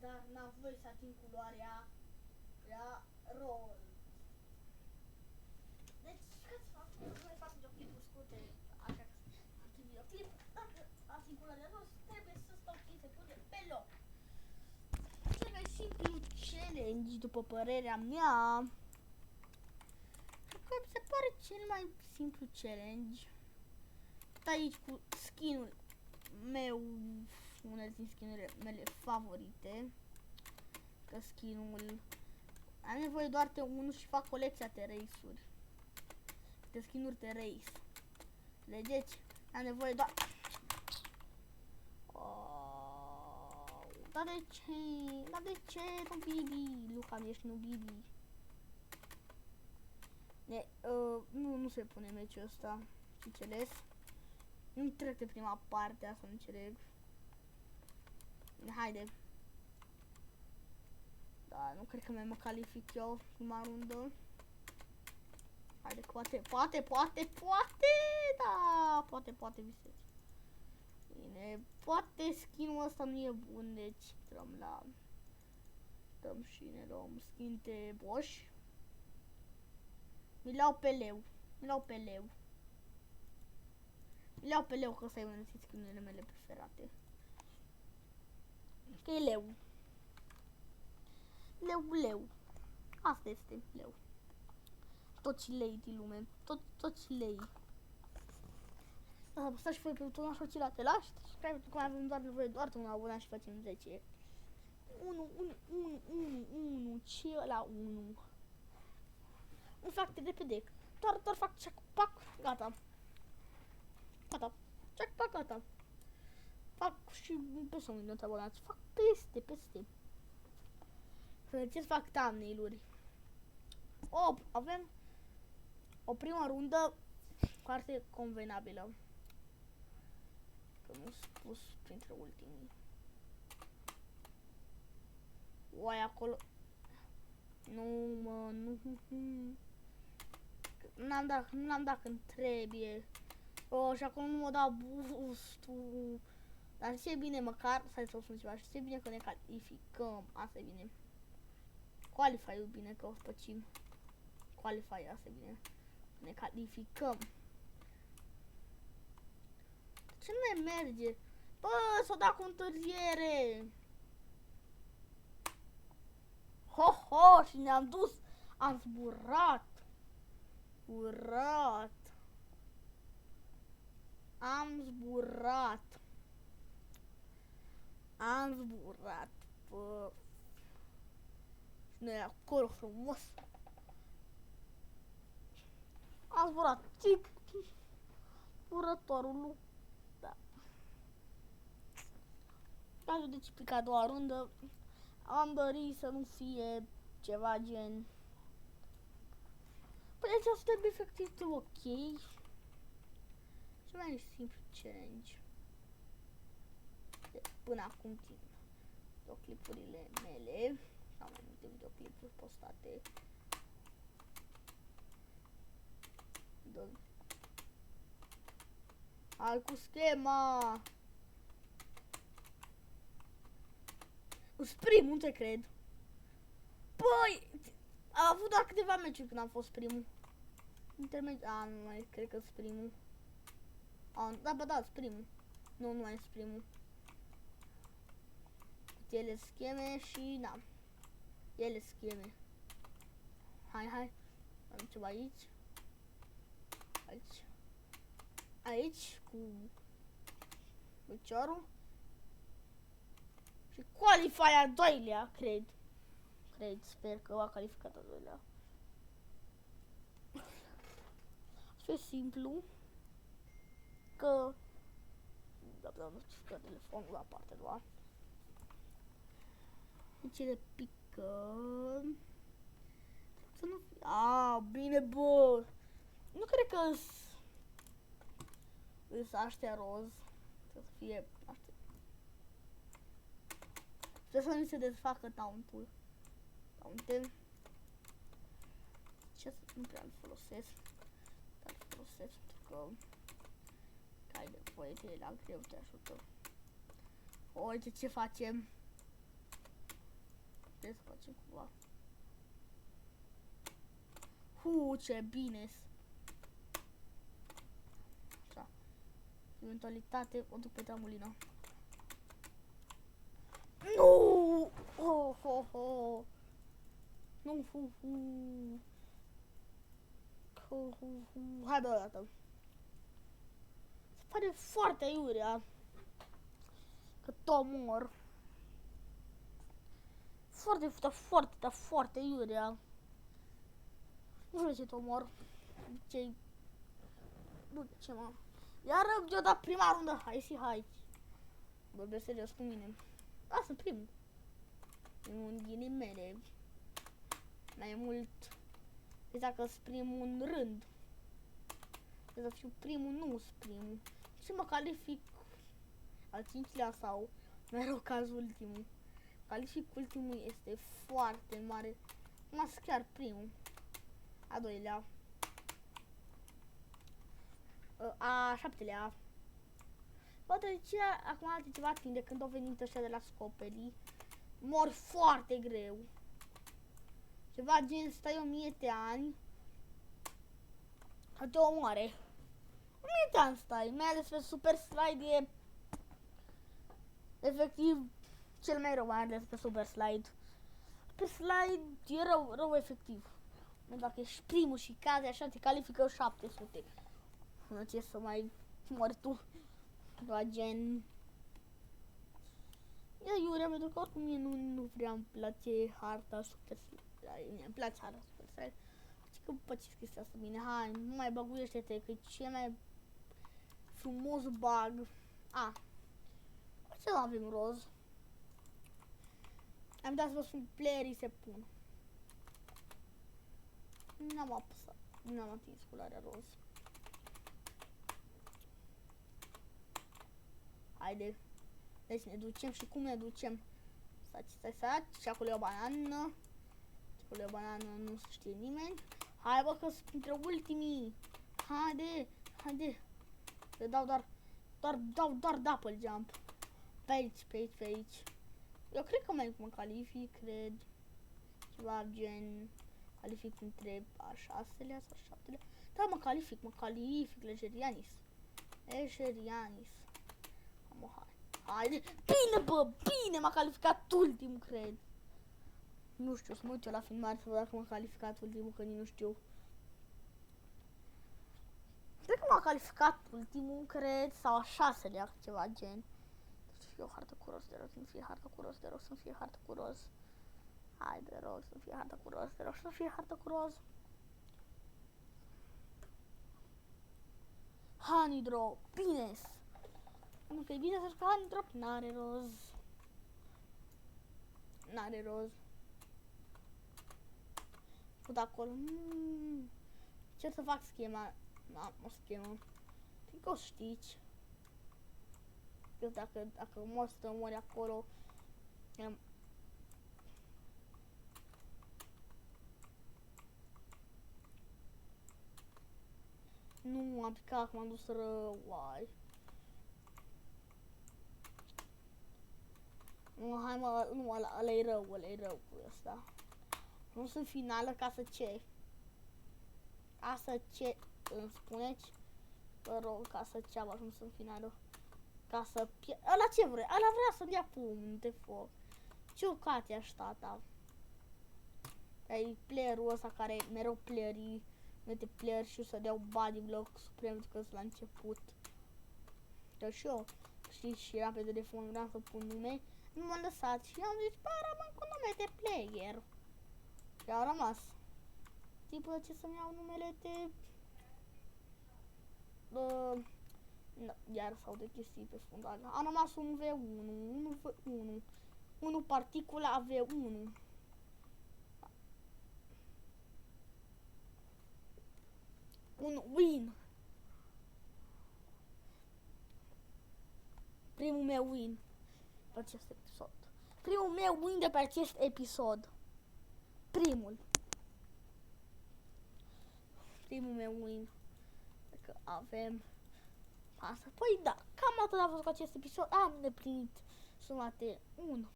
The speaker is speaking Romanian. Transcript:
dar n-am voie să ating culoarea la roz. Deci, ca să fac, noi facem videoclipuri scurte, așa că ating videoclip, dacă ating culoarea roz, trebuie să stau 5 secunde pe loc. Cel mai simplu challenge, după părerea mea, că mi se pare cel mai simplu challenge. Aici cu skin-ul meu, unul din skin-urile mele favorite. Că skin-ul am nevoie doar de unul și fac colecția de race-uri. De skin-uri de race. Vedeți? Am nevoie doar. Oh, dar de ce? Dar de ce? Nu Bibi, Luca, ești nu Bibi. Nu se pune meciul ăsta. Înțeles? Nu trec de prima parte, asta nu înțeleg. Haide. Da, nu cred că mă calific eu prima rundă. Haide, poate, da, poate visez. Bine, poate skin-ul ăsta nu e bun, deci dăm și ne luăm skin de Bosch. Mi l-au pe leu, că ăsta e unul din skin-urile mele preferate. Că e leu. Leu. Asta este leu. Toți lei din lume. Toți lei. Apăsați și voi pe butonul așa ce la te lași. Subscribe pentru că mai avem doar de un abonat și facem 10. 1. Ce la 1? Nu fac de repede. Doar fac check pack, gata. Check pack, gata. Fac și peste 1 milion de abonați. Fac peste. Să vedeți, fac thumbnail-uri. Avem o prima rundă foarte convenabilă. Că nu spus printre ultimii. Uai, acolo. Nu. N-am dat când trebuie. Și acolo nu mă dau boost-ul. Dar ce bine măcar, stai să o spun ceva, și ce bine că ne calificăm. Asta e bine. Qualify-ul bine că o spăcim. Qualify, asta e bine. Ne calificăm. Ce nu ne merge? Bă, s-o dat cu întârziere. Ho, și ne-am dus. Am zburat. Am zburat. Bă. Și noi acolo frumos. Am zburat. Zburătorul. Da. Cazul de cipica a doua rundă. Am dorit să nu fie ceva gen. Păi deci asta trebuie efectiv de ok. Cel mai simplu challenge. Până acum timp. Videoclipurile mele. Sau mai multe videoclipuri postate. Hai cu schema. Primul, nu te cred. Păi, am avut doar câteva meciuri când am fost primul. Intermediu. Nu mai cred că-s primul. Da, primul. Nu mai sunt primul. Ele scheme și na. Ele scheme. Hai. Am ceva aici. Aici cu piciorul. Și qualify al doilea, cred, sper că va calificat al doilea. E simplu. Că nu știu telefonul la partea a doua. Deci le picăm. Să nu fie. Bine, bă. Nu cred că îs aștia roz. Să fie aștia. Trebuie să nu se desfacă tauntul. Ce nu prea îl folosesc. Dar îl folosesc pentru că ai nevoie de la greu te ajută. Uite ce facem. Trebuie să facem cumva. Ce bine. Așa. Eventualitate, o duc pe tramulina. Nu! Nu, Hai de o dată. Se pare foarte iurea. Că tot mor. Foarte iurea. Nu știu de ce tot mor. Nu ce mă. Iar eu dat prima rundă. Hai. Vorbesc serios cu mine. Sunt primul. Un ghilimele. Mai mult. Dacă sunt primul în rând. Trebuie să fiu primul, nu sunt primul. Și mă calific al 5-lea sau mai rău caz ultimul. Calific ultimul este foarte mare. Mă chiar primul. A 2-lea. A 7-lea. Poate ce acum alte ceva timp de când au venit ăștia de la Scoperi. Mor foarte greu. Ceva gen stai 1000 de ani. Că te omoare. 1000 de ani stai. Mai ales pe Super Slide e efectiv cel mai rău, mai ales pe Super Slide. Pe Slide e rău efectiv. Dacă ești primul și cazi așa, te califică 700. Nu ce să mai mori tu. La gen... E iurea, pentru că oricum mie nu prea îmi place harta Super Slide. Mie îmi place harta Super Slide. Că faceți chestia asta bine. Hai, nu mai băguiește-te, că e cel mai frumos bug. Ce nu avem roz? Am dat să vă spun, playerii se pun. N-am apăsat, n-am atins culoarea roz. Haide. Deci ne ducem și cum ne ducem? Stai. Și acolo e o banană. Acolo e o banană, nu se știe nimeni. Hai bă, că sunt între ultimii. Haide. Le dau doar double jump. Pe aici. Eu cred că mă calific, cred. Ceva gen... Calific între a 6-lea sau 7-lea. Da, mă calific, Legerianis. Haide. Bine, m-a calificat ultimul, cred. Nu știu, să mă uit eu la filmare să văd dacă m-a calificat ultimul, că nici nu știu. Cred că m-a calificat ultimul, cred, sau a 6-lea, ceva gen. Să fie o hartă cu roz, de rog, să-mi fie hartă cu roz. Hai, de rog, să fie hartă cu roz, Honey drop, bine. Nu că e bine să-și că honey drop n-are roz. Put acolo. Ce să fac schema? O schemă. Cred că o știți. Eu dacă mori acolo. Nu, am picat, m-am dus rău, uai. Nu, hai mă, nu, ăla e rău cu ăsta. Nu sunt finală ca să ce? Îmi spuneți? Vă rog, ca să ce nu sunt finală. Ca să ăla ce vrea? Ăla vrea să-mi ia pumn de foc. Ce o cate aștata. E playerul ăsta care mereu playerii mete player și o să deau body block suprem că sunt la început. Dar și eu, știți, și era pe telefon, vreau să pun nume, nu m-am lăsat și am zis, bă, rămân cu nume de player. Și au rămas. Tipul ce să-mi iau numele de... iar sau de chestii pe fundal. A rămas un V1, unul particula V1. Un win. Primul meu win pe acest episod. Primul meu win de pe acest episod. Primul meu win. Că avem asta. Păi da, cam atât a fost cu acest episod. Am îndeplinit sumate 1,